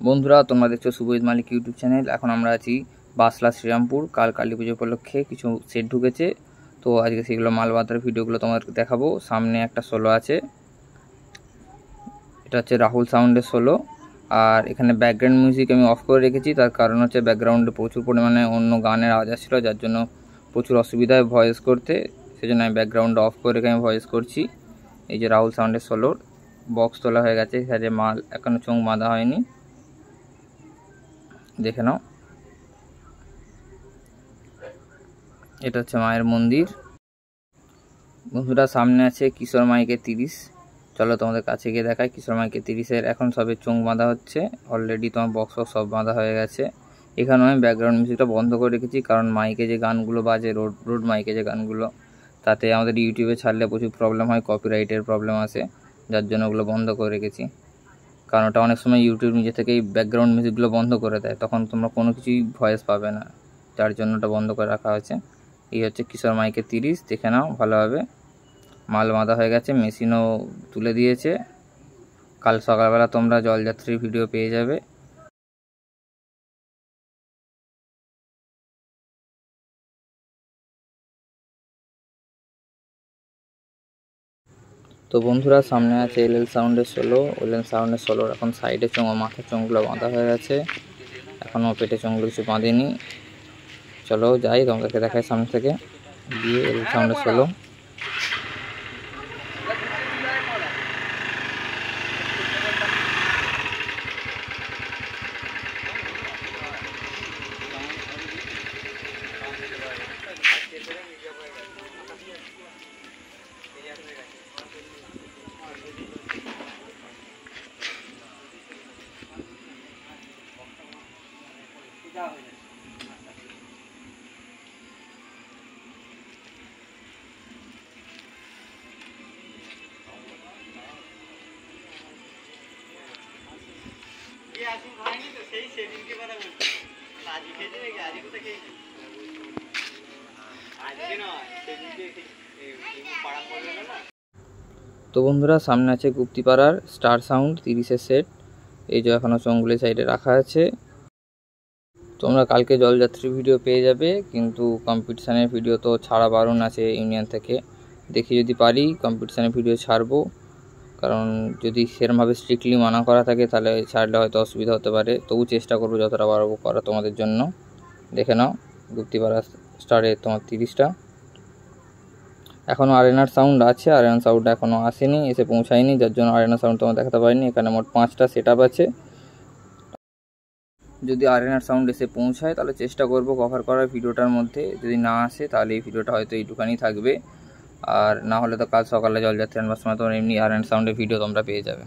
বন্ধুরা তোমরা দেখছো শুভজিৎ মালিক ইউটিউব চ্যানেল। এখন আমরা আছি বাসলা শ্রীরামপুর। কাল কালী পুজো উপলক্ষে কিছু সেট ঢুকেছে, তো আজকে সেগুলো মাল বাঁধার ভিডিওগুলো তোমাদেরকে দেখাবো। সামনে একটা সোলো আছে, এটা হচ্ছে রাহুল সাউন্ডের সোলো। আর এখানে ব্যাকগ্রাউন্ড মিউজিক আমি অফ করে রেখেছি, তার কারণ হচ্ছে ব্যাকগ্রাউন্ডে প্রচুর পরিমাণে অন্য গানের আওয়াজ আসছিলো, যার জন্য প্রচুর অসুবিধা হয় ভয়েস করতে। সেজন্য আমি ব্যাকগ্রাউন্ড অফ করে রেখে আমি ভয়েস করছি। এই যে রাহুল সাউন্ডের সোলোর বক্স তোলা হয়ে গেছে, এখানে মাল এখনও চোখ বাঁধা হয়নি, দেখে নাও। এটা হচ্ছে মায়ের মন্দির। বন্ধুরা সামনে আছে কিশোর মাইকের 30। চলো তোমাদের কাছে গিয়ে দেখায়। কিশোর মাইকের 30-এর এখন সবে চোখ বাঁধা হচ্ছে, অলরেডি তোমার বক্স সব বাঁধা হয়ে গেছে। এখানেও আমি ব্যাকগ্রাউন্ড মিউজিকটা বন্ধ করে রেখেছি, কারণ মাইকে যে গানগুলো বাজে, রোড মাইকে যে গানগুলো, তাতে আমাদের ইউটিউবে ছাড়লে প্রচুর প্রবলেম হয়, কপিরাইটের প্রবলেম আসে, যার জন্য ওগুলো বন্ধ করে রেখেছি। কারণ ওটা অনেক সময় ইউটিউব নিজে থেকেই ব্যাকগ্রাউন্ড মিউজিকগুলো বন্ধ করে দেয়, তখন তোমরা কোনো কিছুই ভয়েস পাবে না, যার জন্য ওটা বন্ধ করে রাখা হয়েছে। এই হচ্ছে কিশোর মাইকের 30, দেখে নাও ভালোভাবে। মাল বাঁধা হয়ে গেছে, মেশিনও তুলে দিয়েছে। কাল সকালবেলা তোমরা জলযাত্রীর ভিডিও পেয়ে যাবে। তো বন্ধুরা সামনে আছে এলএল সাউন্ডের সোলো। এলএল সাউন্ডের সোলোর এখন সাইডে চোঙ, মাথার চোঙগুলো বাঁধা হয়ে গেছে, এখনও পেটে চোঙগুলো কিছু বাঁধেনি। চলো যাই, তোমাদেরকে দেখাই সামনে থেকে গিয়ে এলএল সাউন্ডের সোলো। তো বন্ধুরা সামনে আছে গুপ্তিপাড়ার স্টার সাউন্ড 30-এর সেট। এই যে এখনও চোঙগুলি সাইডে রাখা আছে। তোমরা কালকে জলযাত্রী ভিডিও পেয়ে যাবে, কিন্তু কম্পিটিশানের ভিডিও তো ছাড়া বারণ আছে ইউনিয়ন থেকে। দেখি যদি পারি কম্পিটিশানের ভিডিও ছাড়বো, কারণ যদি সেরকমভাবে স্ট্রিক্টলি মানা করা থাকে তাহলে ছাড়লে হয়তো অসুবিধা হতে পারে। তবু চেষ্টা করবো যতটা পারবো করা তোমাদের জন্য। দেখে নাও গুপ্তিপাড়া স্টারে তোমার 30টা। এখনও আরেনার সাউন্ড আছে, আরেনার সাউন্ড এখনও আসেনি, এসে পৌঁছায়নি, যার জন্য আরেনার সাউন্ড তোমার দেখাতে পারিনি। এখানে মোট 5টা সেট আপ আছে। যদি আরেনার সাউন্ড এসে পৌঁছায় তাহলে চেষ্টা করব কভার করার ভিডিওটার মধ্যে। যদি না আসে তাহলে এই ভিডিওটা হয়তো এইটুখানি থাকবে, আর না হলে তো কাল সকালে জলযাত্রী আনবার সময় তোমরা এমনি আরেনার সাউন্ডের ভিডিও তোমরা পেয়ে যাবে।